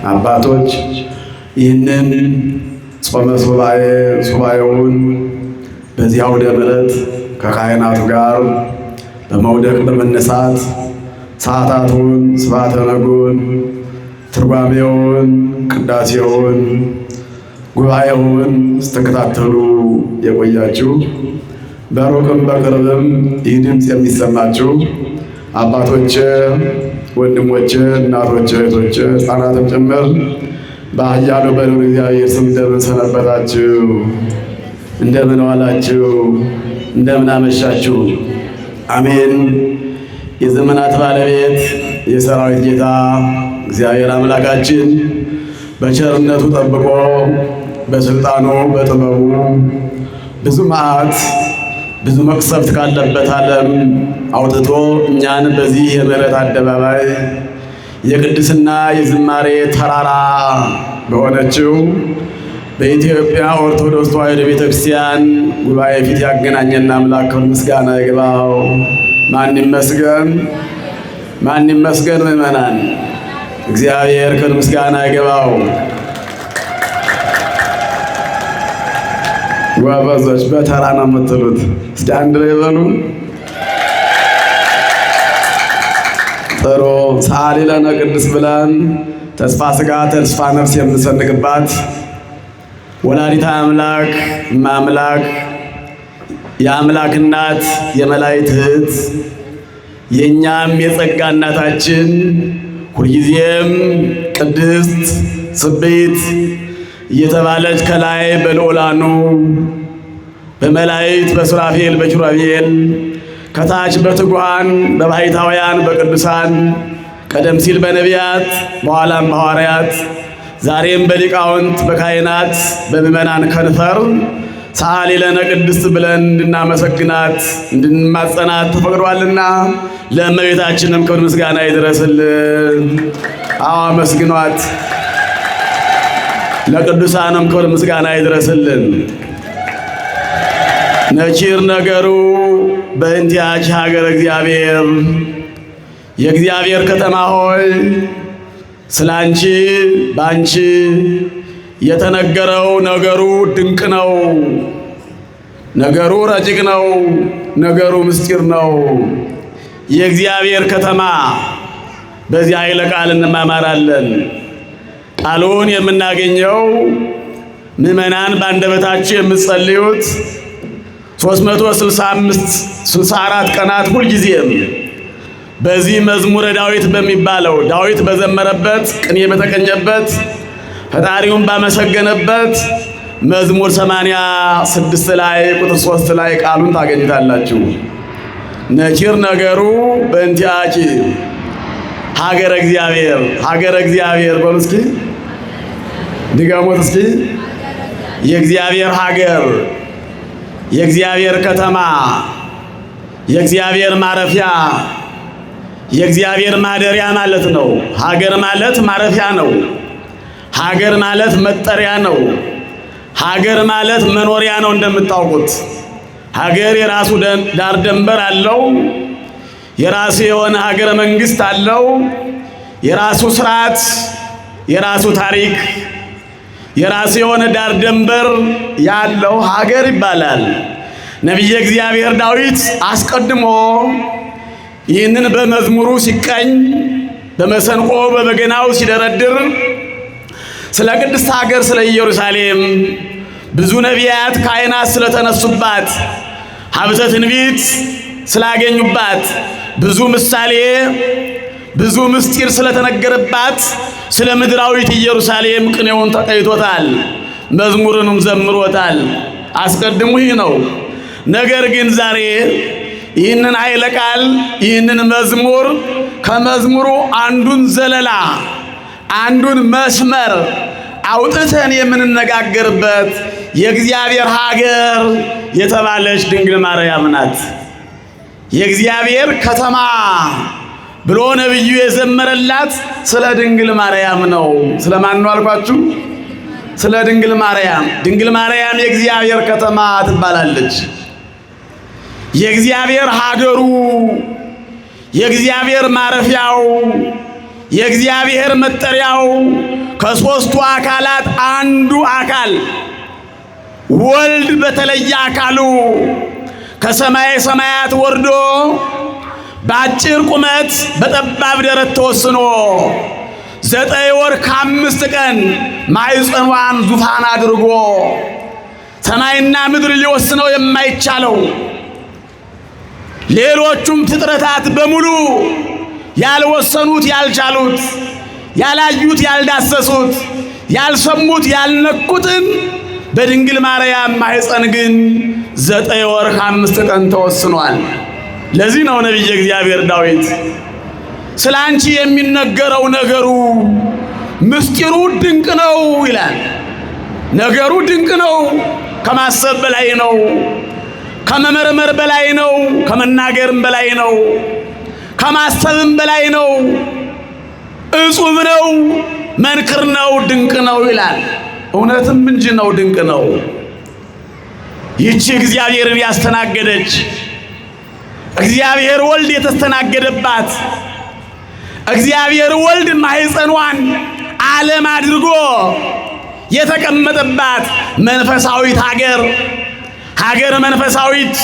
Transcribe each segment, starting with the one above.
አባቶች ይህንን ጾመ ሱባኤውን በዚህ አውደ ምሕረት ከካህናቱ ጋር በመውደቅ በመነሳት ሰዓታቱን፣ ስብሐተ ነግሁን፣ ትርጓሜውን፣ ቅዳሴውን፣ ጉባኤውን ስትከታተሉ የቆያችሁ በሩቅም በቅርብም ይህ ድምፅ የሚሰማችሁ አባቶች፣ ወንድሞች፣ እናቶች፣ እህቶች፣ ሕፃናትም ጭምር በኃያሉ በልዑል እግዚአብሔር ስም እንደምን ሰነበታችሁ? እንደምን ዋላችሁ? እንደምን አመሻችሁ? አሜን። የዘመናት ባለቤት የሰራዊት ጌታ እግዚአብሔር አምላካችን በቸርነቱ ጠብቆ በስልጣኑ በጥበቡ ብዙ መዓት ብዙ መቅሰፍት ካለበት ዓለም አውጥቶ እኛን በዚህ የምሕረት አደባባይ የቅድስና የዝማሬ ተራራ በሆነችው በኢትዮጵያ ኦርቶዶክስ ተዋሕዶ ቤተክርስቲያን ጉባኤ ፊት ያገናኘን አምላክ ክብር ምስጋና ይግባው። ማን ይመስገን? ማን ይመስገን? ምእመናን እግዚአብሔር ክብር ምስጋና ይግባው። ጎበዞች በተራ ነው የምትሉት። እስቲ አንድ ላይ በሉ። ጥሩ። ሰዓሊ ለነ ቅድስት ብለን ተስፋ ሥጋ ተስፋ ነፍስ የምንሰንቅባት ወላዲተ አምላክ እማምላክ የአምላክ እናት የመላእክት እህት የእኛም የጸጋ እናታችን ሁልጊዜም ቅድስት ጽብዕት እየተባለች ከላይ በልዑላኑ በመላእክት በሱራፌል በኪሩቤል ከታች በትጉሃን በባሕታውያን በቅዱሳን ቀደም ሲል በነቢያት በኋላም በሐዋርያት ዛሬም በሊቃውንት በካህናት በምእመናን ከንፈር ሰዓሊ ለነ ቅድስት ብለን እንድናመሰግናት እንድንማጸናት ተፈቅዷልና ለእመቤታችንም ክብር ምስጋና ይድረስልን። አዎ አመስግኗት። ለቅዱሳንም ክብር ምስጋና ይድረስልን። ነኪር ነገሩ በእንቲአኪ ሀገረ እግዚአብሔር፣ የእግዚአብሔር ከተማ ሆይ ስላንቺ ባንቺ የተነገረው ነገሩ ድንቅ ነው። ነገሩ ረቂቅ ነው። ነገሩ ምስጢር ነው። የእግዚአብሔር ከተማ በዚህ ኃይለ ቃል እንማማራለን። ቃሉን የምናገኘው ምእመናን በአንደበታችሁ የምትጸልዩት 364 ቀናት ሁልጊዜም በዚህ መዝሙረ ዳዊት በሚባለው ዳዊት በዘመረበት ቅኔ በተቀኘበት ፈጣሪውን ባመሰገነበት መዝሙር 86 ላይ ቁጥር 3 ላይ ቃሉን ታገኙታላችሁ። ነኪር ነገሩ በእንቲአኪ ሀገረ እግዚአብሔር። ሀገረ እግዚአብሔር በሉ እስኪ ድገሙት እስኪ። የእግዚአብሔር ሀገር፣ የእግዚአብሔር ከተማ፣ የእግዚአብሔር ማረፊያ፣ የእግዚአብሔር ማደሪያ ማለት ነው። ሀገር ማለት ማረፊያ ነው። ሀገር ማለት መጠሪያ ነው። ሀገር ማለት መኖሪያ ነው። እንደምታውቁት ሀገር የራሱ ዳር ደንበር አለው። የራሱ የሆነ ሀገረ መንግስት አለው። የራሱ ስርዓት፣ የራሱ ታሪክ፣ የራሱ የሆነ ዳር ደንበር ያለው ሀገር ይባላል። ነቢየ እግዚአብሔር ዳዊት አስቀድሞ ይህንን በመዝሙሩ ሲቀኝ በመሰንቆ በበገናው ሲደረድር ስለ ቅድስት ሀገር ስለ ኢየሩሳሌም ብዙ ነቢያት ካህናት ስለተነሱባት ሀብተ ትንቢት ስላገኙባት ብዙ ምሳሌ ብዙ ምስጢር ስለተነገረባት ስለ ምድራዊት ኢየሩሳሌም ቅኔውን ተቀይቶታል፣ መዝሙርንም ዘምሮታል። አስቀድሞ ይህ ነው። ነገር ግን ዛሬ ይህንን ኃይለ ቃል ይህንን መዝሙር ከመዝሙሩ አንዱን ዘለላ አንዱን መስመር አውጥተን የምንነጋገርበት የእግዚአብሔር ሀገር የተባለች ድንግል ማርያም ናት። የእግዚአብሔር ከተማ ብሎ ነብዩ የዘመረላት ስለ ድንግል ማርያም ነው። ስለማን ነው አልኳችሁ? ስለ ድንግል ማርያም። ድንግል ማርያም የእግዚአብሔር ከተማ ትባላለች። የእግዚአብሔር ሀገሩ፣ የእግዚአብሔር ማረፊያው፣ የእግዚአብሔር መጠሪያው ከሦስቱ አካላት አንዱ አካል ወልድ በተለየ አካሉ ከሰማይ ሰማያት ወርዶ በአጭር ቁመት በጠባብ ደረት ተወስኖ 9 ወር ከ5 ቀን ማኅፀኗን ዙፋን አድርጎ ሰማይና ምድር ሊወስነው የማይቻለው ሌሎቹም ፍጥረታት በሙሉ ያልወሰኑት ያልቻሉት ያላዩት ያልዳሰሱት ያልሰሙት ያልነኩትን በድንግል ማርያም ማኅፀን ግን 9 ወር ከ5 ቀን ተወስኗል። ለዚህ ነው ነቢየ እግዚአብሔር ዳዊት ስለ አንቺ የሚነገረው ነገሩ ምስጢሩ ድንቅ ነው ይላል። ነገሩ ድንቅ ነው፣ ከማሰብ በላይ ነው፣ ከመመርመር በላይ ነው፣ ከመናገርም በላይ ነው፣ ከማሰብም በላይ ነው፣ እጹብ ነው፣ መንክር ነው፣ ድንቅ ነው ይላል። እውነትም እንጂ ነው፣ ድንቅ ነው። ይህች እግዚአብሔርን ያስተናገደች እግዚአብሔር ወልድ የተስተናገደባት እግዚአብሔር ወልድ ማኅፀኗን ዓለም አድርጎ የተቀመጠባት መንፈሳዊት ሀገር መንፈሳዊት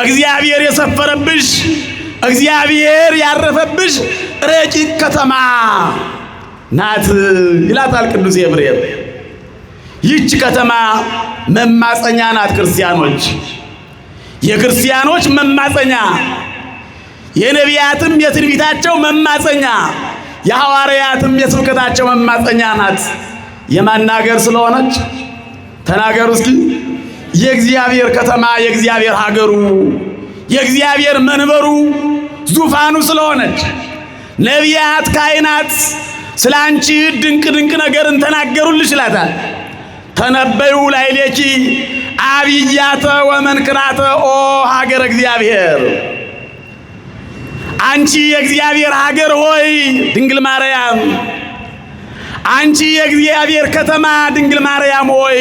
እግዚአብሔር የሰፈረብሽ እግዚአብሔር ያረፈብሽ ረቂቅ ከተማ ናት ይላታል ቅዱስ ኤፍሬም። ይህች ከተማ መማፀኛ ናት። ክርስቲያኖች የክርስቲያኖች መማፀኛ፣ የነቢያትም የትንቢታቸው መማፀኛ፣ የሐዋርያትም የስብከታቸው መማፀኛ ናት። የማናገር ስለሆነች ተናገሩ እስኪ። የእግዚአብሔር ከተማ፣ የእግዚአብሔር ሀገሩ፣ የእግዚአብሔር መንበሩ ዙፋኑ ስለሆነች ነቢያት ካህናት ስለ አንቺ ድንቅ ድንቅ ነገርን ተናገሩልሽ ይላታል። ተነበዩ ላዕሌኪ አብያተ ወመንክራተ ኦ ሀገረ እግዚአብሔር። አንቺ የእግዚአብሔር ሀገር ሆይ ድንግል ማርያም፣ አንቺ የእግዚአብሔር ከተማ ድንግል ማርያም ሆይ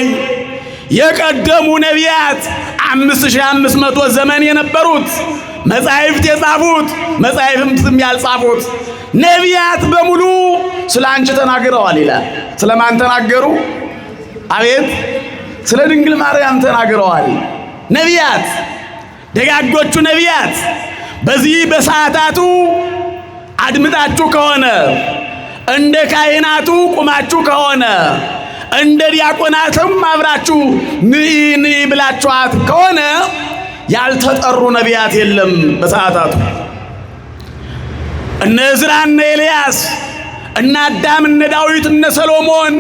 የቀደሙ ነቢያት 5500 ዘመን የነበሩት መጻሕፍት የጻፉት መጻሕፍትም ያልጻፉት ነቢያት በሙሉ ስለ አንቺ ተናግረዋል ይላል። ስለማን ተናገሩ? አቤት ስለ ድንግል ማርያም ተናግረዋል። ነቢያት፣ ደጋጎቹ ነቢያት በዚህ በሰዓታቱ አድምጣችሁ ከሆነ እንደ ካህናቱ ቁማችሁ ከሆነ እንደ ዲያቆናትም አብራችሁ ንኢ ብላችኋት ከሆነ ያልተጠሩ ነቢያት የለም በሰዓታቱ። እነ ዕዝራ፣ እነ ኤልያስ፣ እነ አዳም፣ እነ ዳዊት፣ እነ ሰሎሞን፣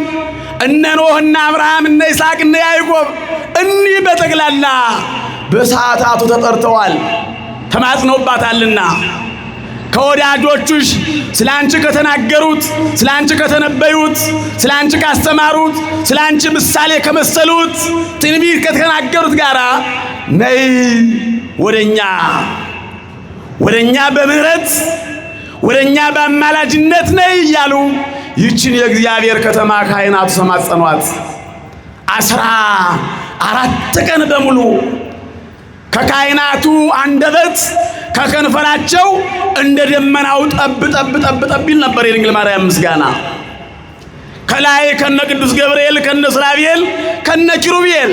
እነ ኖህ፣ እነ አብርሃም፣ እነ ይስሐቅ፣ እነ ያዕቆብ እኒህ በጠቅላላ በሰዓታቱ ተጠርተዋል፣ ተማጽነውባታልና። ከወዳጆችሽ ስለ አንቺ ከተናገሩት፣ ስለ አንቺ ከተነበዩት፣ ስለ አንቺ ካስተማሩት፣ ስለ አንቺ ምሳሌ ከመሰሉት ትንቢት ከተናገሩት ጋራ ነይ ወደኛ በምህረት ወደኛ በአማላጅነት ነይ እያሉ ይህችን የእግዚአብሔር ከተማ ካህናቱ ተማጸኗት። 14 ቀን በሙሉ ከካህናቱ አንደበት ከከንፈራቸው እንደ ደመናው ጠብ ጠብ ጠብ ጠብ ይል ነበር የድንግል ማርያም ምስጋና። ከላይ ከነ ቅዱስ ገብርኤል፣ ከነ ሱራፌል፣ ከነ ኪሩቤል፣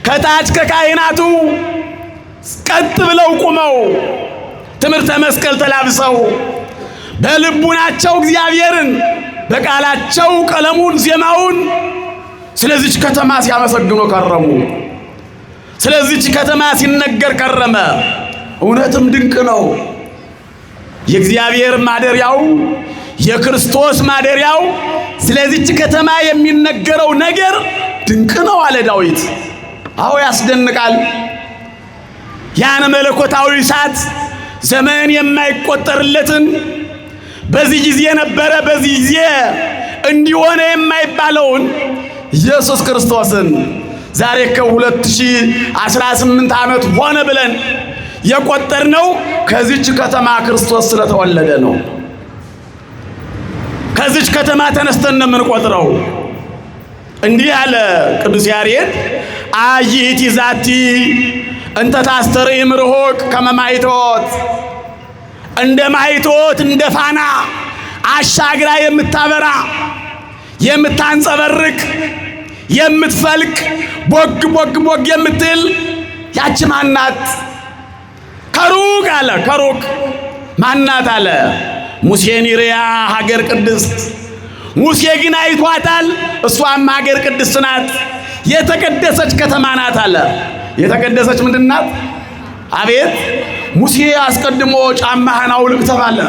ከታች ከካህናቱ ቀጥ ብለው ቁመው ትምህርተ መስቀል ተላብሰው በልቡናቸው እግዚአብሔርን በቃላቸው ቀለሙን ዜማውን ስለዚች ከተማ ሲያመሰግኑ ከረሙ። ስለዚች ከተማ ሲነገር ከረመ። እውነትም ድንቅ ነው። የእግዚአብሔር ማደሪያው የክርስቶስ ማደሪያው ስለዚች ከተማ የሚነገረው ነገር ድንቅ ነው አለ ዳዊት። አዎ ያስደንቃል። ያን መለኮታዊ እሳት ዘመን የማይቆጠርለትን በዚህ ጊዜ ነበረ በዚህ ጊዜ እንዲሆነ የማይባለውን ኢየሱስ ክርስቶስን ዛሬ ከ2018 ዓመት ሆነ ብለን የቆጠርነው ከዚች ከተማ ክርስቶስ ስለተወለደ ነው። ከዚች ከተማ ተነስተን ነው የምንቆጥረው። እንዲህ አለ ቅዱስ ያሬድ አይቲ ዛቲ እንተ ታስተርኢ ምርሆቅ ከመ ማይቶት፣ እንደ ማይቶት እንደ ፋና አሻግራ የምታበራ የምታንጸበርቅ የምትፈልቅ ቦግ ቦግ ቦግ የምትል ያቺ ማናት? ከሩቅ አለ ከሩቅ ማናት አለ። ሙሴን ይርያ ሀገር ቅድስት። ሙሴ ግን አይቷታል። እሷም ሀገር ቅድስት ናት፣ የተቀደሰች ከተማ ናት አለ። የተቀደሰች ምንድን ናት? አቤት ሙሴ አስቀድሞ ጫማህን አውልቅ ተባለ።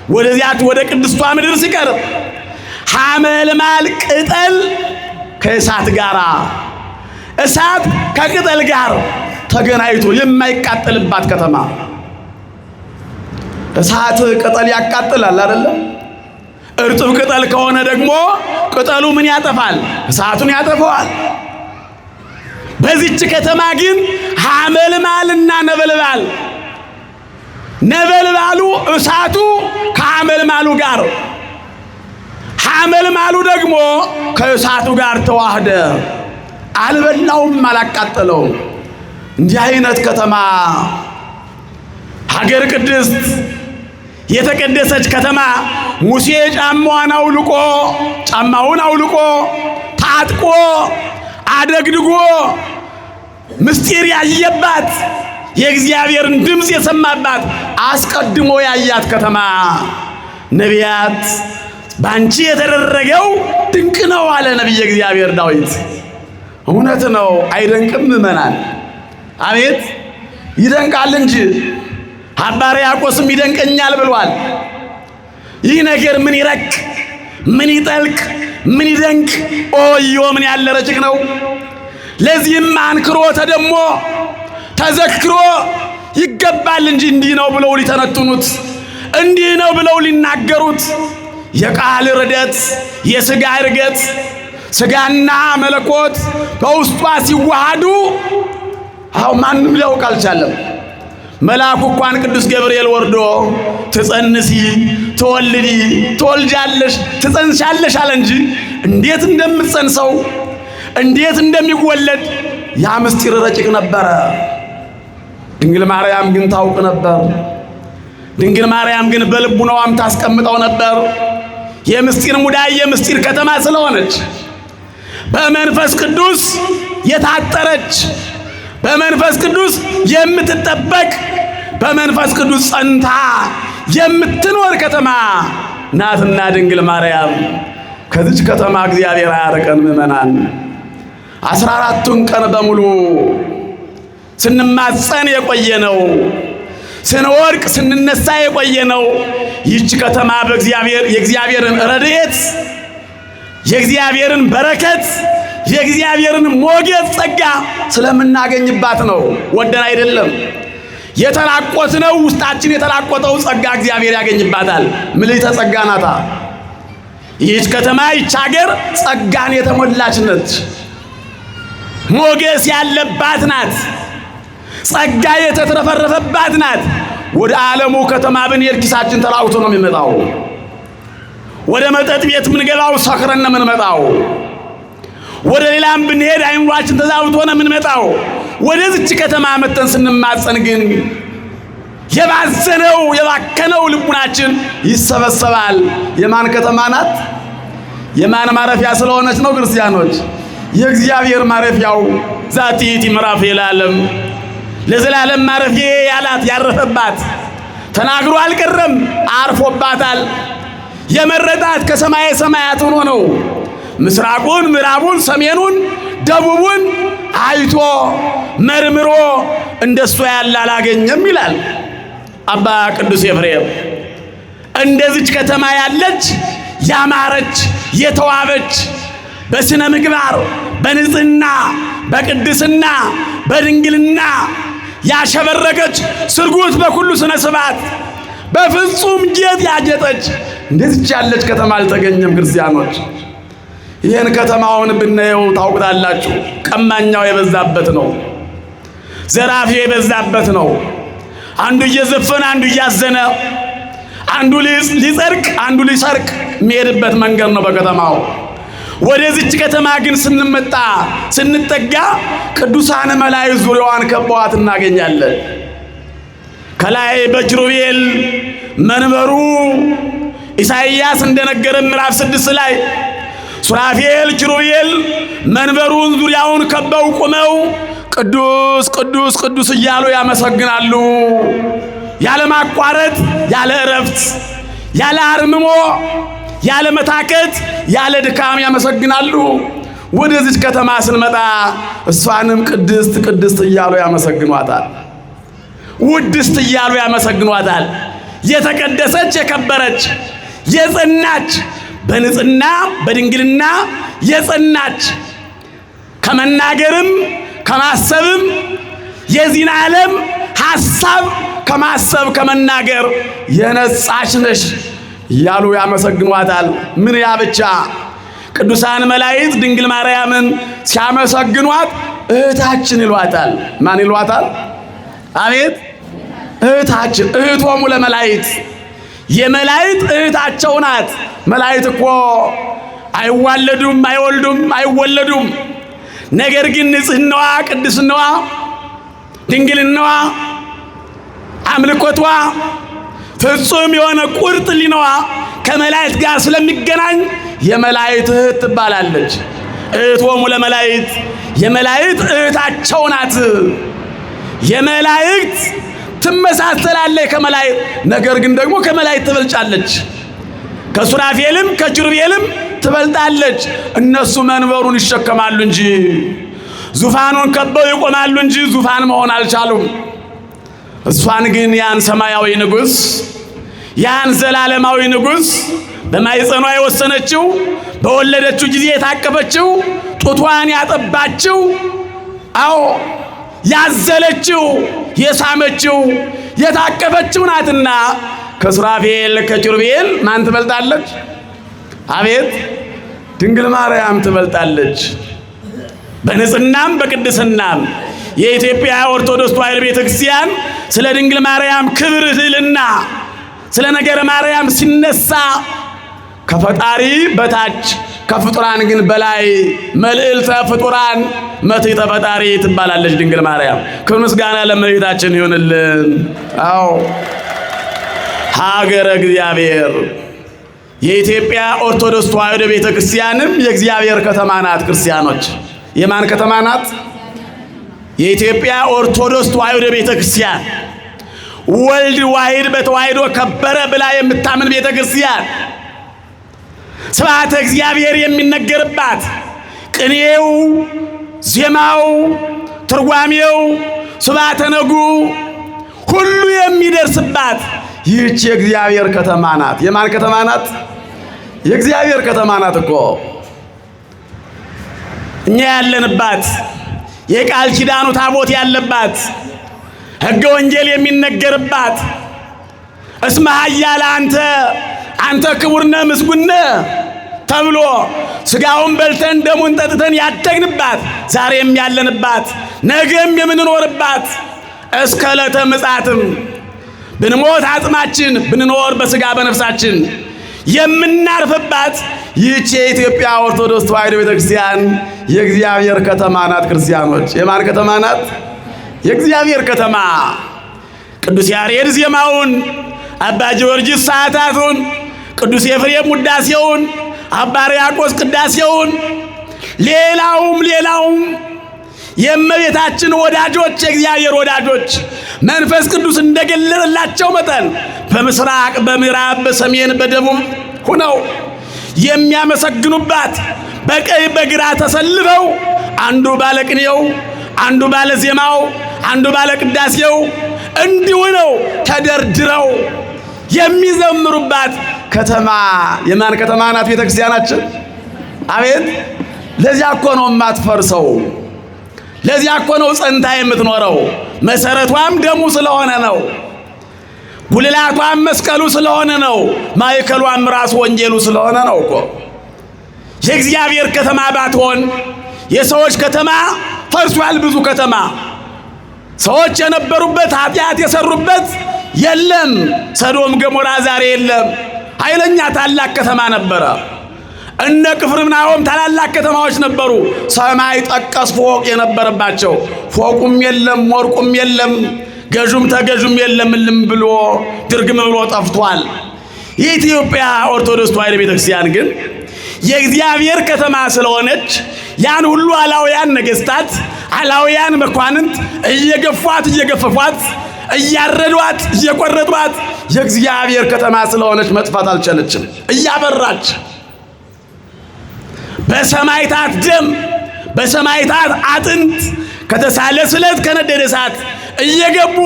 ወደዚያች ወደ ቅድስቷ ምድር ሲቀርብ ሐመልማል ቅጠል ከእሳት ጋር እሳት ከቅጠል ጋር ተገናኝቶ የማይቃጠልባት ከተማ። እሳት ቅጠል ያቃጥላል አይደለም? እርጥብ ቅጠል ከሆነ ደግሞ ቅጠሉ ምን ያጠፋል? እሳቱን ያጠፋዋል። በዚች ከተማ ግን ሐመልማልና ነበልባል፣ ነበልባሉ እሳቱ ከሐመልማሉ ጋር፣ ሐመልማሉ ደግሞ ከእሳቱ ጋር ተዋህደ። አልበላውም፣ አላቃጠለውም። እንዲህ አይነት ከተማ ሀገር ቅድስት የተቀደሰች ከተማ ሙሴ ጫማውን አውልቆ ታጥቆ አደግድጎ ምስጢር ያየባት የእግዚአብሔርን ድምፅ የሰማባት አስቀድሞ ያያት ከተማ። ነቢያት ባንቺ የተደረገው ድንቅ ነው አለ ነቢየ እግዚአብሔር ዳዊት። እውነት ነው፣ አይደንቅም? ምእመናን አቤት ይደንቃል እንጂ አባ ሕርያቆስም ይደንቀኛል ብሏል። ይህ ነገር ምን ይረቅ ምን ይጠልቅ ምን ይደንቅ! ኦዮ ምን ያለ ረጭቅ ነው! ለዚህም አንክሮ ተደሞ ተዘክሮ ይገባል እንጂ እንዲህ ነው ብለው ሊተነትኑት፣ እንዲህ ነው ብለው ሊናገሩት የቃል ርደት የሥጋ እርገት ሥጋና መለኮት በውስጧ ሲዋሃዱ ማንም ሊያውቅ አልቻለም። መልአኩ እንኳን ቅዱስ ገብርኤል ወርዶ ትጸንሲ ትወልዲ ትወልጃለሽ ትጸንሻለሽ አለ እንጂ እንዴት እንደምትጸንሰው እንዴት እንደሚወለድ ያ ምስጢር ረጭቅ ነበረ። ድንግል ማርያም ግን ታውቅ ነበር። ድንግል ማርያም ግን በልቡናዋም ታስቀምጠው ነበር። የምስጢር ሙዳይ የምስጢር ከተማ ስለሆነች በመንፈስ ቅዱስ የታጠረች በመንፈስ ቅዱስ የምትጠበቅ በመንፈስ ቅዱስ ጸንታ የምትኖር ከተማ ናትና ድንግል ማርያም። ከዚች ከተማ እግዚአብሔር አያርቀን ምእመናን። 14ቱን ቀን በሙሉ ስንማጸን የቆየነው ስንወድቅ ስንነሳ የቆየነው ይህች ከተማ የእግዚአብሔርን ረድኤት የእግዚአብሔርን በረከት የእግዚአብሔርን ሞገስ ጸጋ ስለምናገኝባት ነው። ወደን አይደለም የተራቆትነው። ውስጣችን የተራቆተው ጸጋ እግዚአብሔር ያገኝባታል። ምልዕተ ጸጋ ናታ ይህች ከተማ። ይህች ሀገር ጸጋን የተሞላች ነች። ሞገስ ያለባት ናት። ጸጋ የተትረፈረፈባት ናት። ወደ ዓለሙ ከተማ ብንሄድ ኪሳችን ተራቁቶ ነው የሚመጣው። ወደ መጠጥ ቤት ምንገባው ሰክረን ነው የምንመጣው። ወደ ሌላም ብንሄድ አይምሯችን ተዛብቶ ነው የምንመጣው። ወደዚች ከተማ መተን ስንማጸን ግን የባዘነው የባከነው ልቡናችን ይሰበሰባል። የማን ከተማ ናት? የማን ማረፊያ ስለሆነች ነው? ክርስቲያኖች የእግዚአብሔር ማረፊያው ዛቲት ምዕራፍ የዓለም ለዘላለም ማረፊያ ያላት ያረፈባት ተናግሮ አልቀረም፣ አርፎባታል። የመረጣት ከሰማየ ሰማያት ሆኖ ነው። ምስራቁን ምዕራቡን ሰሜኑን ደቡቡን አይቶ መርምሮ እንደሱ ያለ አላገኘም ይላል አባ ቅዱስ ኤፍሬም። እንደዚች ከተማ ያለች ያማረች የተዋበች በስነ ምግባር በንጽህና በቅድስና በድንግልና ያሸበረቀች ስርጉት በኩሉ ስነ ስባት በፍጹም ጌጥ ያጌጠች እንደዚች ያለች ከተማ አልተገኘም። ክርስቲያኖች ይህን ከተማውን ብናየው ታውቁታላችሁ። ቀማኛው የበዛበት ነው። ዘራፊው የበዛበት ነው። አንዱ እየዘፈነ አንዱ እያዘነ፣ አንዱ ሊጸድቅ አንዱ ሊሰርቅ የሚሄድበት መንገድ ነው በከተማው። ወደዚች ከተማ ግን ስንጠጋ ቅዱሳን መላእክት ዙሪያዋን ከበዋት እናገኛለን። ከላይ በኪሩቤል መንበሩ ኢሳይያስ እንደነገረ ምዕራፍ 6 ላይ ሱራፌል ኪሩቤል መንበሩን ዙሪያውን ከበው ቆመው ቅዱስ ቅዱስ ቅዱስ እያሉ ያመሰግናሉ። ያለ ማቋረጥ፣ ያለ እረፍት፣ ያለ አርምሞ፣ ያለ መታከት፣ ያለ ድካም ያመሰግናሉ። ወደዚህ ከተማ ስንመጣ እሷንም ቅድስት ቅድስት እያሉ ያመሰግኗታል። ውድስት እያሉ ያመሰግኗታል። የተቀደሰች የከበረች የጸናች በንጽህና በድንግልና የጸናች ከመናገርም ከማሰብም የዚህን ዓለም ሐሳብ ከማሰብ ከመናገር የነጻች ነሽ እያሉ ያመሰግኗታል። ምን ያ ብቻ ቅዱሳን መላእክት ድንግል ማርያምን ሲያመሰግኗት እህታችን ይሏታል። ማን ይሏታል? አቤት እህታችን። እህቶሙ ለመላእክት የመላእክት እህታቸው ናት። መላእክት እኮ አይዋለዱም፣ አይወልዱም፣ አይወለዱም። ነገር ግን ንጽህናዋ፣ ቅድስናዋ፣ ድንግልናዋ፣ አምልኮቷ ፍጹም የሆነ ቁርጥ ሊነዋ ከመላእክት ጋር ስለሚገናኝ የመላእክት እህት ትባላለች። እህቶሙ ለመላእክት የመላእክት እህታቸው ናት። የመላእክት ትመሳሰላለች ከመላእክት፣ ነገር ግን ደግሞ ከመላእክት ትበልጫለች። ከሱራፌልም ከኪሩቤልም ትበልጣለች። እነሱ መንበሩን ይሸከማሉ እንጂ ዙፋኑን ከበው ይቆማሉ እንጂ ዙፋን መሆን አልቻሉም። እሷን ግን ያን ሰማያዊ ንጉሥ ያን ዘላለማዊ ንጉሥ በማይጸኗ የወሰነችው በወለደችው ጊዜ የታቀፈችው ጡቷን ያጠባችው፣ አዎ ያዘለችው የሳመችው የታቀፈችው ናትና ከሱራፌል ከኪሩቤል ማን ትበልጣለች? አቤት ድንግል ማርያም ትበልጣለች። በንጽህናም በቅድስናም የኢትዮጵያ ኦርቶዶክስ ተዋሕዶ ቤተክርስቲያን ስለ ድንግል ማርያም ክብር ህልና ስለ ነገረ ማርያም ሲነሳ ከፈጣሪ በታች ከፍጡራን ግን በላይ መልዕልተ ፍጡራን መትሕተ ፈጣሪ ትባላለች ድንግል ማርያም። ክብር ምስጋና ለእመቤታችን ይሁንልን። አዎ ሀገረ እግዚአብሔር የኢትዮጵያ ኦርቶዶክስ ተዋሕዶ ቤተክርስቲያንም የእግዚአብሔር ከተማ ናት። ክርስቲያኖች የማን ከተማ ናት? የኢትዮጵያ ኦርቶዶክስ ተዋሕዶ ቤተክርስቲያን ወልድ ዋሕድ በተዋሕዶ ከበረ ብላ የምታምን ቤተክርስቲያን ስብሐተ እግዚአብሔር የሚነገርባት ቅኔው፣ ዜማው፣ ትርጓሜው፣ ስብሐተ ነጉ ሁሉ የሚደርስባት ይህች የእግዚአብሔር ከተማ ናት። የማን ከተማ ናት? የእግዚአብሔር ከተማ ናት እኮ እኛ ያለንባት፣ የቃል ኪዳኑ ታቦት ያለባት፣ ሕገ ወንጌል የሚነገርባት፣ እስመ ኃያል አንተ ክቡርነ ምስጉነ ተብሎ ስጋውን በልተን ደሙን ጠጥተን ያደግንባት፣ ዛሬም ያለንባት፣ ነገም የምንኖርባት፣ እስከ ዕለተ ምጽአትም ብንሞት አጽማችን ብንኖር በስጋ በነፍሳችን የምናርፍባት ይህች የኢትዮጵያ ኦርቶዶክስ ተዋሕዶ ቤተክርስቲያን የእግዚአብሔር ከተማ ናት። ክርስቲያኖች የማን ከተማ ናት? የእግዚአብሔር ከተማ። ቅዱስ ያሬድ ዜማውን፣ አባ ጊዮርጊስ ሰዓታቱን፣ ቅዱስ ኤፍሬም ውዳሴውን፣ አባ ሕርያቆስ ቅዳሴውን፣ ሌላውም የእመቤታችን ወዳጆች የእግዚአብሔር ወዳጆች መንፈስ ቅዱስ እንደገለጠላቸው መጠን በምስራቅ በምዕራብ በሰሜን በደቡብ ሆነው የሚያመሰግኑባት በቀኝ በግራ ተሰልፈው አንዱ ባለቅኔው፣ አንዱ ባለዜማው፣ አንዱ ባለቅዳሴው እንዲሁ ነው ተደርድረው የሚዘምሩባት ከተማ የማን ከተማ ናት? ቤተክርስቲያናችን። አቤት ለዚያ እኮ ነው የማትፈርሰው። ለዚያ እኮ ነው ጸንታ የምትኖረው። መሰረቷም ደሙ ስለሆነ ነው። ጉልላቷም መስቀሉ ስለሆነ ነው። ማዕከሏም ራሱ ወንጌሉ ስለሆነ ነው እኮ። የእግዚአብሔር ከተማ ባትሆን የሰዎች ከተማ ፈርሷል። ብዙ ከተማ ሰዎች የነበሩበት ኃጢአት የሰሩበት የለም። ሰዶም ገሞራ ዛሬ የለም። ኃይለኛ ታላቅ ከተማ ነበረ። እነ ቅፍርናሆም ታላላቅ ከተማዎች ነበሩ። ሰማይ ጠቀስ ፎቅ የነበረባቸው። ፎቁም የለም፣ ወርቁም የለም፣ ገዡም ተገዡም የለም። እልም ብሎ ድርግም ብሎ ጠፍቷል። የኢትዮጵያ ኦርቶዶክስ ተዋሕዶ ቤተክርስቲያን ግን የእግዚአብሔር ከተማ ስለሆነች ያን ሁሉ አላውያን ነገስታት አላውያን መኳንንት እየገፏት እየገፈፏት እያረዷት እየቆረጧት የእግዚአብሔር ከተማ ስለሆነች መጥፋት አልቻለችም። እያበራች በሰማይታት ደም በሰማይታት አጥንት ከተሳለ ስለት ከነደደ እሳት እየገቡ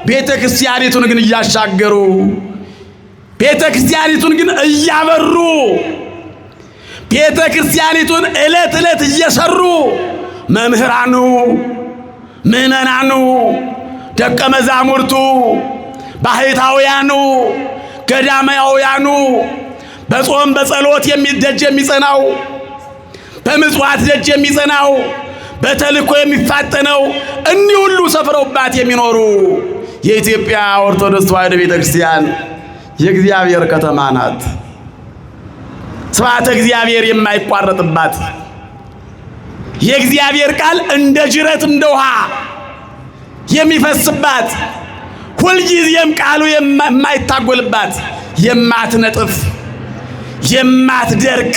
ቤተ ክርስቲያኒቱን ግን እያሻገሩ ቤተ ክርስቲያኒቱን ግን እያበሩ ቤተ ክርስቲያኒቱን ዕለት ዕለት እየሰሩ መምህራኑ ምዕመናኑ ደቀ መዛሙርቱ ባህታውያኑ ገዳማውያኑ በጾም በጸሎት ደጅ የሚጸናው በምጽዋት ደጅ የሚጸናው በተልእኮ የሚፋጠነው እኒህ ሁሉ ሰፍረውባት የሚኖሩ የኢትዮጵያ ኦርቶዶክስ ተዋሕዶ ቤተክርስቲያን የእግዚአብሔር ከተማ ናት። ስብሐተ እግዚአብሔር የማይቋረጥባት የእግዚአብሔር ቃል እንደ ጅረት እንደ ውሃ የሚፈስባት ሁልጊዜም ቃሉ የማይታጎልባት የማትነጥፍ የማትደርቅ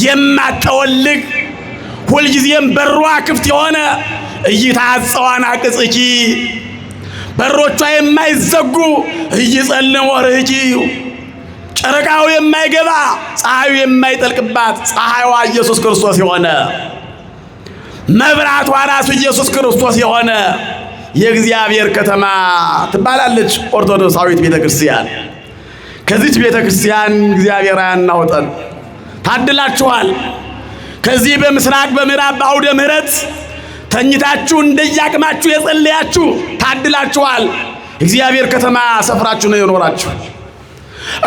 የማትጠወልግ ሁልጊዜም በሯ ክፍት የሆነ እይታጸዋን አቅጽኪ በሮቿ የማይዘጉ እይጸልም ወርህኪ ጨረቃው የማይገባ ፀሐዩ የማይጠልቅባት ፀሐይዋ ኢየሱስ ክርስቶስ የሆነ መብራቷ ራሱ ኢየሱስ ክርስቶስ የሆነ የእግዚአብሔር ከተማ ትባላለች ኦርቶዶክሳዊት ቤተክርስቲያን። ከዚች ቤተክርስቲያን እግዚአብሔር ያናውጠን። ታድላችኋል። ከዚህ በምስራቅ በምዕራብ በአውደ ምሕረት ተኝታችሁ እንደያቅማችሁ የጸለያችሁ ታድላችኋል። እግዚአብሔር ከተማ ሰፍራችሁ ነው የኖራችሁ።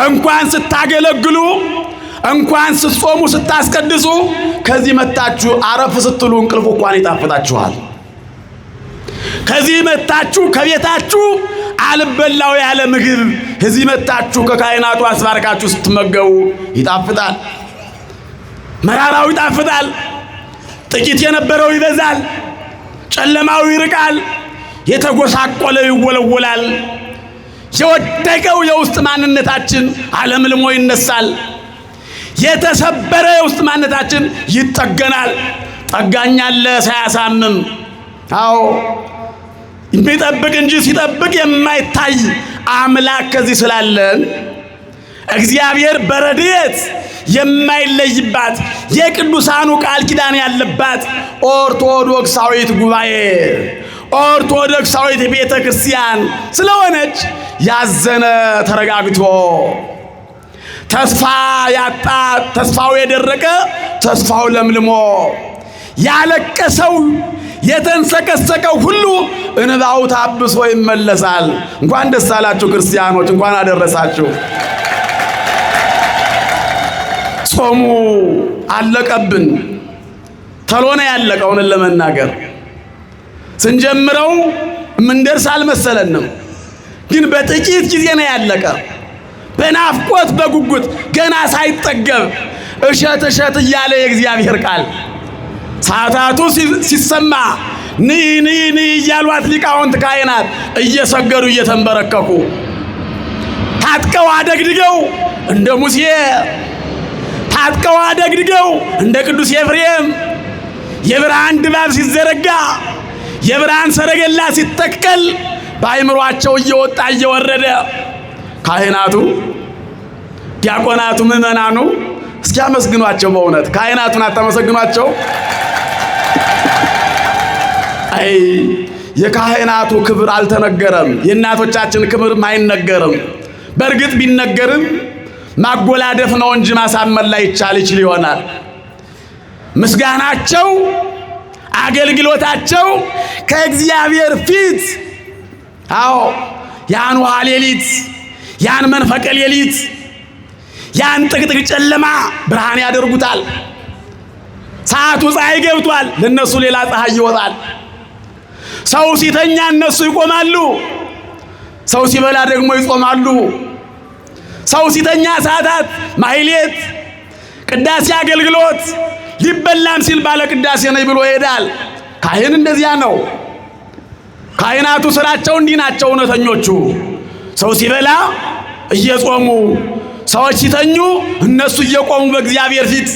እንኳን ስታገለግሉ እንኳን ስትጾሙ ስታስቀድሱ ከዚህ መጣችሁ አረፍ ስትሉ እንቅልፍ እንኳን ይጣፍጣችኋል። ከዚህ መጣችሁ ከቤታችሁ አልበላው ያለ ምግብ ከዚህ መጣችሁ ከካህናቱ አስባርካችሁ ስትመገቡ ይጣፍጣል። መራራው ይጣፍጣል። ጥቂት የነበረው ይበዛል። ጨለማው ይርቃል። የተጎሳቆለው ይወለወላል። የወደቀው የውስጥ ማንነታችን አለምልሞ ይነሳል። የተሰበረ የውስጥ ማንነታችን ይጠገናል። ጠጋኝ አለ ሳያሳምም። አዎ የሚጠብቅ እንጂ ሲጠብቅ የማይታይ አምላክ ከዚህ ስላለን እግዚአብሔር በረድኤት የማይለይባት የቅዱሳኑ ቃል ኪዳን ያለባት ኦርቶዶክሳዊት ጉባኤ ኦርቶዶክሳዊት ቤተ ክርስቲያን ስለሆነች ያዘነ ተረጋግቶ ተስፋ ያጣ ተስፋው የደረቀ ተስፋው ለምልሞ ያለቀሰው የተንሰቀሰቀው ሁሉ እንባው ታብሶ ይመለሳል። እንኳን ደስ አላችሁ ክርስቲያኖች፣ እንኳን አደረሳችሁ። ጾሙ አለቀብን። ተሎ ነው ያለቀውን ለመናገር ስንጀምረው ምንደርስ አልመሰለንም፣ ግን በጥቂት ጊዜ ነው ያለቀ። በናፍቆት በጉጉት ገና ሳይጠገብ እሸት እሸት እያለ የእግዚአብሔር ቃል ሰዓታቱ ሲሰማ ኒ እያሏት ሊቃውንት ካህናት እየሰገዱ እየተንበረከኩ ታጥቀው አደግድገው እንደ ሙሴ ታጥቀው አደግድገው እንደ ቅዱስ ኤፍሬም የብርሃን ድባብ ሲዘረጋ የብርሃን ሰረገላ ሲተከል በአይምሯቸው እየወጣ እየወረደ ካህናቱ ዲያቆናቱ ምዕመናኑ እስኪያመስግኗቸው በእውነት ካህናቱን አታመሰግኗቸው? አይ የካህናቱ ክብር አልተነገረም። የእናቶቻችን ክብር አይነገርም። በእርግጥ ቢነገርም ማጎላደፍ ነው እንጂ ማሳመን ላይ ይችል ይሆናል። ምስጋናቸው አገልግሎታቸው ከእግዚአብሔር ፊት አዎ ያን ውሃ ሌሊት ያን መንፈቀ ሌሊት ያን ጥቅጥቅ ጨለማ ብርሃን ያደርጉታል። ሰዓቱ ፀሐይ ገብቷል፣ ለነሱ ሌላ ፀሐይ ይወጣል። ሰው ሲተኛ እነሱ ይቆማሉ፣ ሰው ሲበላ ደግሞ ይጾማሉ። ሰው ሲተኛ ሰዓታት ማህሌት ቅዳሴ አገልግሎት ሊበላም ሲል ባለ ቅዳሴ ነኝ ብሎ ይሄዳል። ካህን እንደዚያ ነው። ካህናቱ ስራቸው እንዲህ ናቸው። እውነተኞቹ ሰው ሲበላ እየጾሙ ሰዎች ሲተኙ እነሱ እየቆሙ በእግዚአብሔር ፊት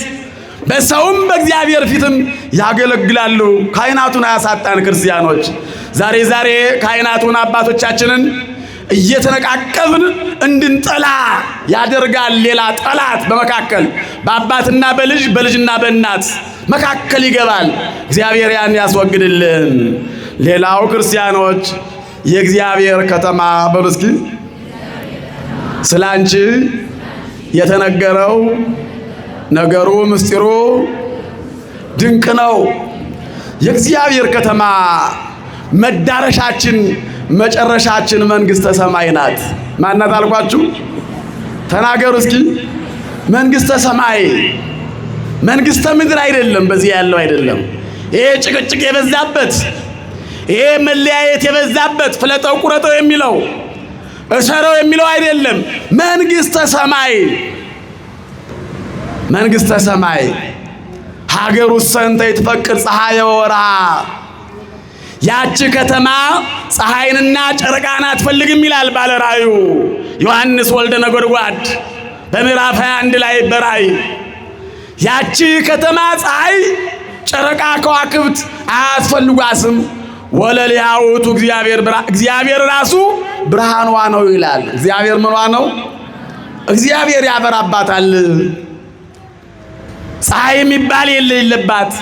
በሰውም በእግዚአብሔር ፊትም ያገለግላሉ። ካህናቱን አያሳጣን ክርስቲያኖች። ዛሬ ካህናቱን አባቶቻችንን እየተነቃቀብን እንድንጠላ ያደርጋል። ሌላ ጠላት በመካከል በአባትና በልጅ በልጅና በእናት መካከል ይገባል። እግዚአብሔር ያን ያስወግድልን። ሌላው ክርስቲያኖች የእግዚአብሔር ከተማ በሉ እስኪ ስላንቺ የተነገረው ነገሩ ምስጢሩ ድንቅ ነው። የእግዚአብሔር ከተማ መዳረሻችን መጨረሻችን መንግሥተ ሰማይ ናት። ማናት አልኳችሁ? ተናገሩ እስኪ። መንግሥተ ሰማይ መንግሥተ ምድር አይደለም። በዚህ ያለው አይደለም። ይሄ ጭቅጭቅ የበዛበት ይሄ መለያየት የበዛበት ፍለጠው ቁረጠው የሚለው እሰረው የሚለው አይደለም። መንግሥተ ሰማይ መንግሥተ ሰማይ ሀገሩ ሰንተ ይትፈቅድ ፀሐየ ወወርሃ። ያቺ ከተማ ፀሐይንና ጨረቃን አትፈልግም ይላል ባለ ራእዩ ዮሐንስ ወልደ ነጎድጓድ በምዕራፍ 21 ላይ በራእይ ያቺ ከተማ ፀሐይ ጨረቃ ከዋክብት አያስፈልጓትም። ወለሊሃ ውእቱ እግዚአብሔር ራሱ ብርሃኗ ነው ይላል። እግዚአብሔር ምኗ ነው? እግዚአብሔር ያበራባታል። ፀሐይ የሚባል የሌለባት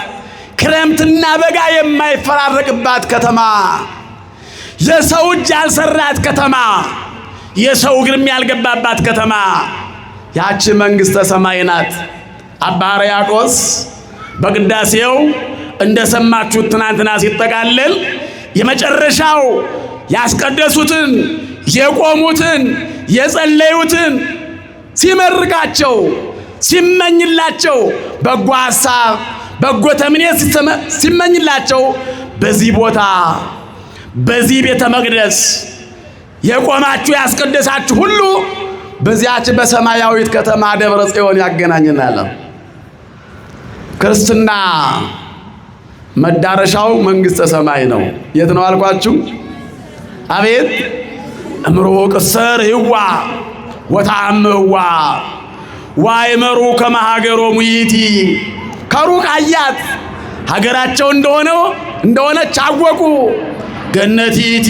ክረምትና በጋ የማይፈራረቅባት ከተማ፣ የሰው እጅ ያልሰራት ከተማ፣ የሰው እግርም ያልገባባት ከተማ ያቺ መንግሥተ ሰማይ ናት። አባ ሕርያቆስ በቅዳሴው እንደሰማችሁት ትናንትና ሲጠቃለል የመጨረሻው ያስቀደሱትን የቆሙትን የጸለዩትን ሲመርቃቸው ሲመኝላቸው በጎ ሐሳብ በጎ ተምኔት ሲመኝላቸው በዚህ ቦታ በዚህ ቤተ መቅደስ የቆማችሁ ያስቀደሳችሁ ሁሉ በዚያች በሰማያዊት ከተማ ደብረ ጽዮን ያገናኘናል። ክርስትና መዳረሻው መንግሥተ ሰማይ ነው። የት ነው አልኳችሁ? አቤት እምሩቅ እሰር ህዋ ወታምዋ ዋይመሩ ከመሃገሮሙ ይእቲ። ከሩቅ አያት ሀገራቸው እንደሆነች አወቁ። ገነት ይእቲ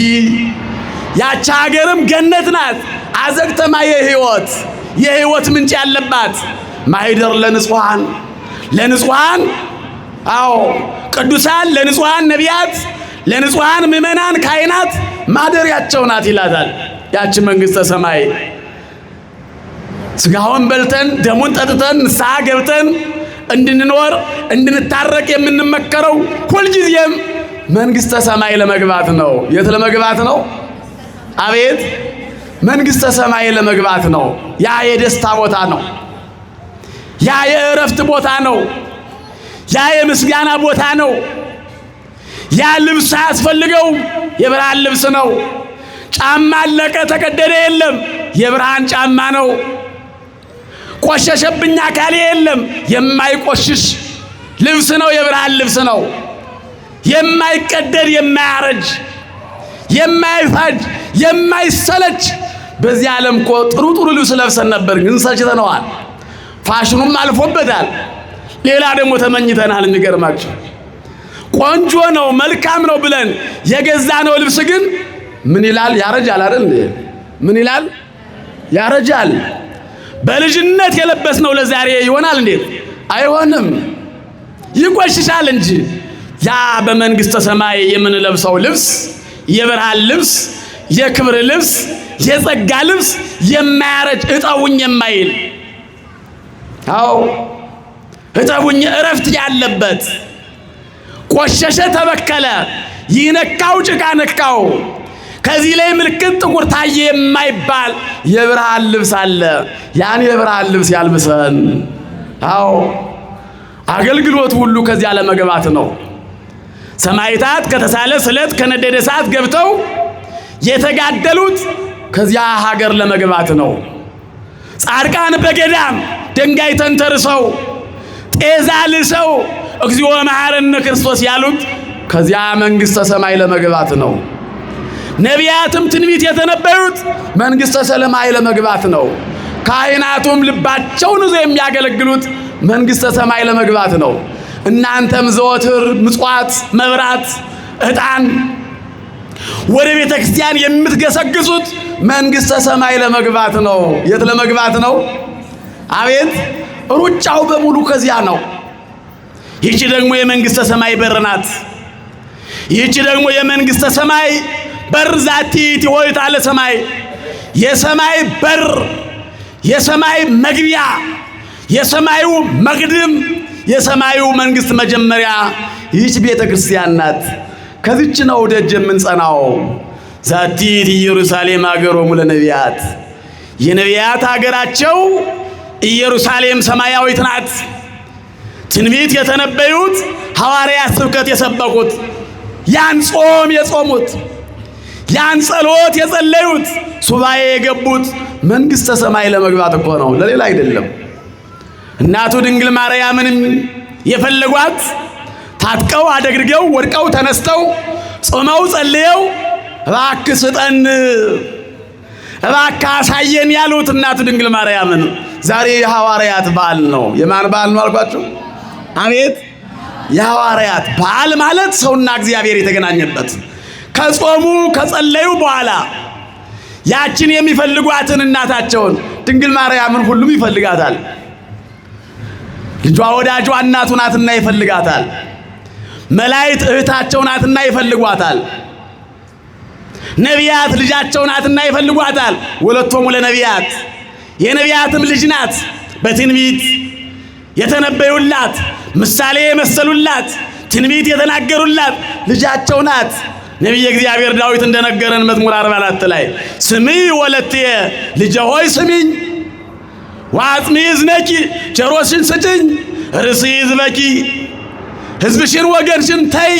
ያቺ ሀገርም ገነት ናት። አዘግተማ የህይወት ምንጭ ያለባት ማኅደር ለንጹሐን አዎ ቅዱሳን ለንጹሐን ነቢያት ለንጹሐን ምእመናን ካህናት ማደሪያቸው ናት ይላታል። ያቺ መንግሥተ ሰማይ ስጋውን በልተን ደሙን ጠጥተን ንስሐ ገብተን እንድንኖር እንድንታረቅ የምንመከረው ሁልጊዜም መንግሥተ ሰማይ ለመግባት ነው። የት ለመግባት ነው? አቤት መንግሥተ ሰማይ ለመግባት ነው። ያ የደስታ ቦታ ነው። ያ የእረፍት ቦታ ነው። ያ የምስጋና ቦታ ነው። ያ ልብስ አያስፈልገው የብርሃን ልብስ ነው። ጫማ አለቀ ተቀደደ የለም የብርሃን ጫማ ነው። ቆሸሸብኝ አካሌ የለም የማይቆሽሽ ልብስ ነው። የብርሃን ልብስ ነው። የማይቀደድ የማያረጅ የማይፋጅ የማይሰለች። በዚህ ዓለም እኮ ጥሩ ልብስ ለብሰን ነበር፣ ግን ሰልችተነዋል። ፋሽኑም አልፎበታል። ሌላ ደግሞ ተመኝተናል። የሚገርማችሁ ቆንጆ ነው መልካም ነው ብለን የገዛነው ልብስ ግን ምን ይላል? ያረጃል አይደል? ምን ይላል? ያረጃል። በልጅነት የለበስነው ለዛሬ ይሆናል እንዴ? አይሆንም። ይቆሽሻል እንጂ ያ በመንግሥተ ሰማይ የምንለብሰው ልብስ የብርሃን ልብስ የክብር ልብስ የጸጋ ልብስ የማያረጅ እጠቡኝ የማይል አዎ እጠቡኝ እረፍት ያለበት ቆሸሸ ተበከለ ይነካው ጭቃ ነካው ከዚህ ላይ ምልክት ጥቁር ታየ የማይባል የብርሃን ልብስ አለ። ያን የብርሃን ልብስ ያልብሰን። አዎ አገልግሎት ሁሉ ከዚያ ለመግባት ነው። ሰማዕታት ከተሳለ ስለት ከነደደ እሳት ገብተው የተጋደሉት ከዚያ ሀገር ለመግባት ነው። ጻድቃን በገዳም ድንጋይ ተንተርሰው ጤዛ ልሰው እግዚኦ መሐረነ ክርስቶስ ያሉት ከዚያ መንግሥተ ሰማይ ለመግባት ነው። ነቢያትም ትንቢት የተነበዩት መንግሥተ ሰማይ ለመግባት ነው። ካህናቱም ልባቸውን ይዘው የሚያገለግሉት መንግሥተ ሰማይ ለመግባት ነው። እናንተም ዘወትር ምጽዋት፣ መብራት፣ ዕጣን ወደ ቤተ ክርስቲያን የምትገሰግሱት መንግሥተ ሰማይ ለመግባት ነው። የት ለመግባት ነው? አቤት ሩጫው በሙሉ ከዚያ ነው። ይህች ደግሞ የመንግሥተ ሰማይ በር ናት። ይህች ደግሞ የመንግሥተ ሰማይ በር ዛቲ ትሆይት አለ ሰማይ የሰማይ በር፣ የሰማይ መግቢያ፣ የሰማዩ መቅድም፣ የሰማዩ መንግሥት መጀመሪያ ይህች ቤተ ክርስቲያን ናት። ከዚች ነው ደጅ የምንጸናው። ዛቲ ኢየሩሳሌም ሀገሮሙ ለነቢያት፣ የነቢያት ሀገራቸው ኢየሩሳሌም ሰማያዊት ናት። ትንቢት የተነበዩት ሐዋርያት ስብከት የሰበኩት ያን ጾም የጾሙት ያን ጸሎት የጸለዩት ሱባኤ የገቡት መንግሥተ ሰማይ ለመግባት እኮ ነው፣ ለሌላ አይደለም። እናቱ ድንግል ማርያምንም የፈለጓት ታጥቀው አደግድገው ወድቀው ተነስተው ጾመው ጸልየው እባክህ ስጠን፣ እባክህ አሳየን ያሉት እናቱ ድንግል ማርያምን። ዛሬ የሐዋርያት በዓል ነው። የማን በዓል ነው አልኳችሁ? አቤት የሐዋርያት በዓል ማለት ሰውና እግዚአብሔር የተገናኘበት ከጾሙ ከጸለዩ በኋላ ያችን የሚፈልጓትን እናታቸውን ድንግል ማርያምን ሁሉም ይፈልጋታል። ልጇ ወዳጇ እናቱ ናትና ይፈልጋታል። መላእክት እህታቸው ናትና ይፈልጓታል። ነቢያት ልጃቸው ናትና ይፈልጓታል። ወለቶሙ ለነቢያት የነቢያትም ልጅ ናት። በትንቢት የተነበዩላት፣ ምሳሌ የመሰሉላት፣ ትንቢት የተናገሩላት ልጃቸው ናት። ነቢየ እግዚአብሔር ዳዊት እንደነገረን መዝሙር 44 ላይ ስምኝ ወለትየ ልጄ ሆይ ስሚኝ፣ ወአጽምዒ እዝነኪ ጆሮሽን ስጭኝ፣ ርእስዪ ሕዝበኪ ሕዝብሽን ወገንሽን ተይ፣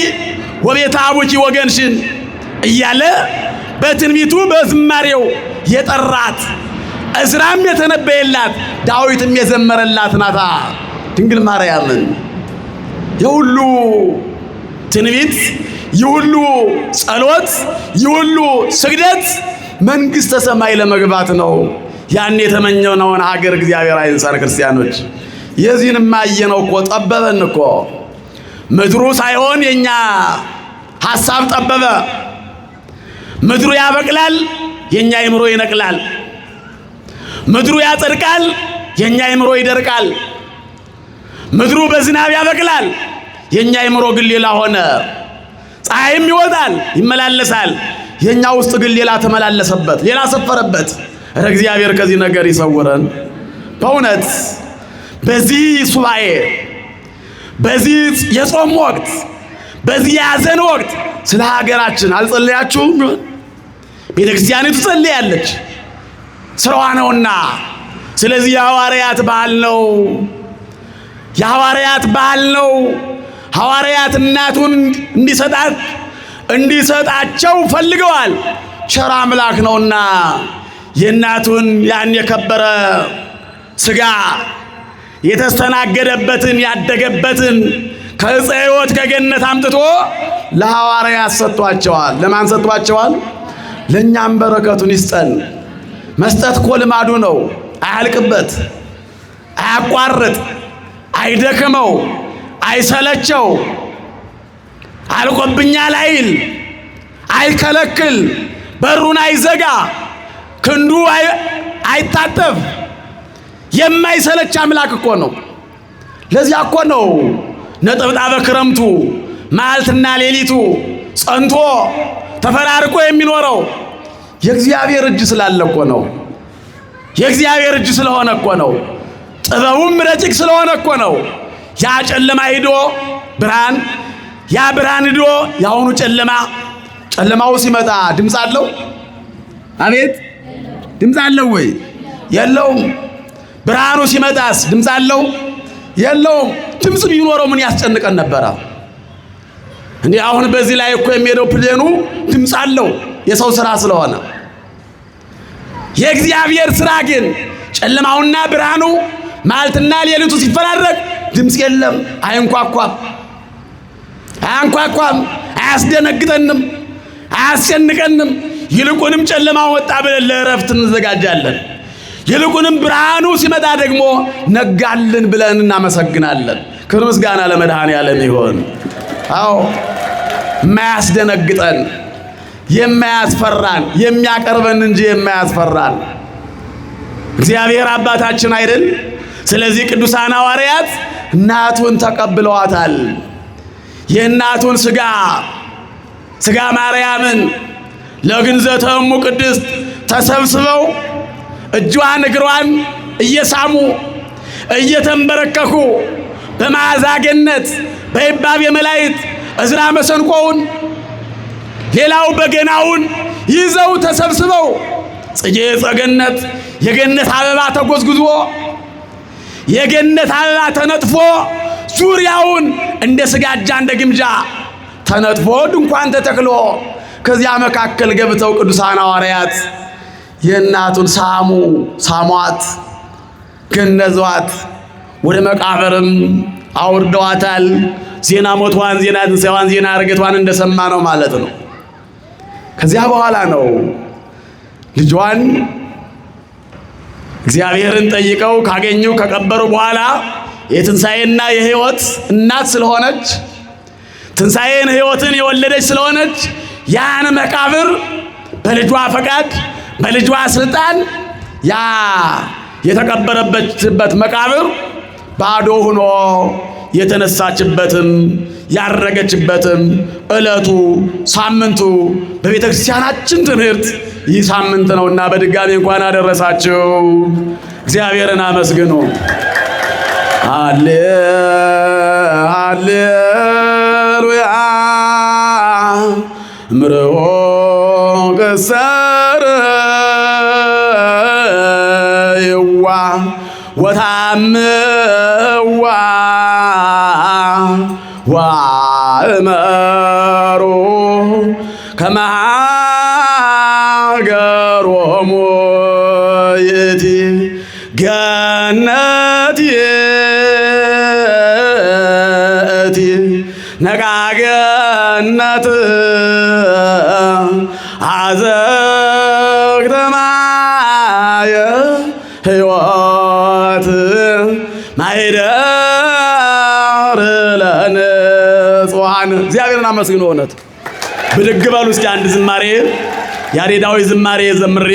ወቤተ አቡኪ ወገንሽን እያለ በትንቢቱ በዝማሬው የጠራት እዝራም የተነበየላት ዳዊትም የዘመረላት ናታ ድንግል ማርያምን። የሁሉ ትንቢት፣ የሁሉ ጸሎት፣ የሁሉ ስግደት መንግሥተ ሰማይ ለመግባት ነው። ያን የተመኘነውን ሀገር እግዚአብሔር አይንሳን። ክርስቲያኖች የዚህንም አየነው እኮ ጠበበን እኮ። ምድሩ ሳይሆን የኛ ሐሳብ ጠበበ። ምድሩ ያበቅላል፣ የኛ አእምሮ ይነቅላል። ምድሩ ያጸድቃል፣ የኛ አእምሮ ይደርቃል። ምድሩ በዝናብ ያበቅላል፣ የኛ አእምሮ ግን ሌላ ሆነ። ፀሐይም ይወጣል ይመላለሳል፣ የኛ ውስጥ ግን ሌላ ተመላለሰበት፣ ሌላ ሰፈረበት። እግዚአብሔር ከዚህ ነገር ይሰውረን። በእውነት በዚህ ሱባኤ፣ በዚህ የጾም ወቅት፣ በዚህ የሐዘን ወቅት ስለ ሀገራችን አልጸለያችሁም? ቤተ ክርስቲያኒቱ ጸልያለች፣ ስራዋ ነውና። ስለዚህ የሐዋርያት በዓል ነው፣ የሐዋርያት በዓል ነው። ሐዋርያት እናቱን እንዲሰጣቸው ፈልገዋል። ቸር አምላክ ነውና የእናቱን ያን የከበረ ሥጋ የተስተናገደበትን ያደገበትን ከዕፀ ሕይወት ከገነት አምጥቶ ለሐዋርያት ሰጥቷቸዋል። ለማን ሰጥቷቸዋል? ለእኛም በረከቱን ይስጠን። መስጠት እኮ ልማዱ ነው። አያልቅበት፣ አያቋርጥ፣ አይደክመው፣ አይሰለቸው፣ አልቆብኛል አይል፣ አይከለክል፣ በሩን አይዘጋ፣ ክንዱ አይታጠፍ። የማይሰለች አምላክ እኮ ነው። ለዚያ እኮ ነው ነጠብጣበ ክረምቱ መዓልትና ሌሊቱ ጸንቶ ተፈራርቆ የሚኖረው። የእግዚአብሔር እጅ ስላለ እኮ ነው። የእግዚአብሔር እጅ ስለሆነ እኮ ነው። ጥበቡም ረቂቅ ስለሆነ እኮ ነው። ያ ጨለማ ሂዶ ብርሃን፣ ያ ብርሃን ሂዶ ያሁኑ ጨለማ። ጨለማው ሲመጣ ድምፅ አለው? አቤት ድምፅ አለው ወይ? የለውም። ብርሃኑ ሲመጣስ ድምፅ አለው? የለውም። ድምፅ ቢኖረው ምን ያስጨንቀን ነበረ? እንዴ አሁን በዚህ ላይ እኮ የሚሄደው ፕሌኑ ድምፅ አለው፣ የሰው ስራ ስለሆነ። የእግዚአብሔር ስራ ግን ጨለማውና ብርሃኑ መዓልትና ሌሊቱ ሲፈራረቅ ድምፅ የለም። አይንኳኳም፣ አያንኳኳም፣ አያስደነግጠንም፣ አያስጨንቀንም። ይልቁንም ጨለማ ወጣ ብለን ለእረፍት እንዘጋጃለን። ይልቁንም ብርሃኑ ሲመጣ ደግሞ ነጋልን ብለን እናመሰግናለን። ክብር ምስጋና ለመድኃኔዓለም ይሁን። አዎ የማያስደነግጠን የማያስፈራን የሚያቀርበን እንጂ የማያስፈራን እግዚአብሔር አባታችን አይደል? ስለዚህ ቅዱሳን ሐዋርያት እናቱን ተቀብለዋታል። የእናቱን ሥጋ ማርያምን ለግንዘተ እሙ ቅድስት ተሰብስበው እጇን እግሯን እየሳሙ እየተንበረከኩ በመዓዛ ገነት በይባቤ መላእክት ዕዝራ መሰንቆውን ሌላው በገናውን ይዘው ተሰብስበው ጽጌ ጸገነት የገነት አበባ ተጎዝጉዞ የገነት አበባ ተነጥፎ ዙሪያውን እንደ ስጋጃ እንደ ግምጃ ተነጥፎ ድንኳን ተተክሎ ከዚያ መካከል ገብተው ቅዱሳን ሐዋርያት የእናቱን ሳሟት፣ ገነዟት፣ ወደ መቃብርም አውርደዋታል። ዜና ሞቷን፣ ዜና ትንሣኤዋን፣ ዜና ዕርገቷን እንደሰማ ነው ማለት ነው። ከዚያ በኋላ ነው ልጇን እግዚአብሔርን ጠይቀው ካገኙ ከቀበሩ በኋላ የትንሣኤና የሕይወት እናት ስለሆነች ትንሣኤን ሕይወትን የወለደች ስለሆነች ያን መቃብር በልጇ ፈቃድ በልጇ ስልጣን ያ የተቀበረበት መቃብር ባዶ ሆኖ የተነሳችበትም ያረገችበትም ዕለቱ ሳምንቱ በቤተ ክርስቲያናችን ትምህርት ይህ ሳምንት ነውና በድጋሚ እንኳን አደረሳችሁ። እግዚአብሔርን አመስግኑ። ሃሌሉያ ምርሆ ገሰረ ይዋ ወታምዋ ዋእመሮ ከመሃገሮሙ ይእቲ ገነት ይእቲ ነቃገነት አዘግተ ማየ ሕይወት ማኅደር ለንጹሐን። እግዚአብሔርን አመስግኑ። እውነት ብድግ በሉ እስኪ አንድ ዝማሬ ያሬዳዊ ዝማሬ ዘምሬ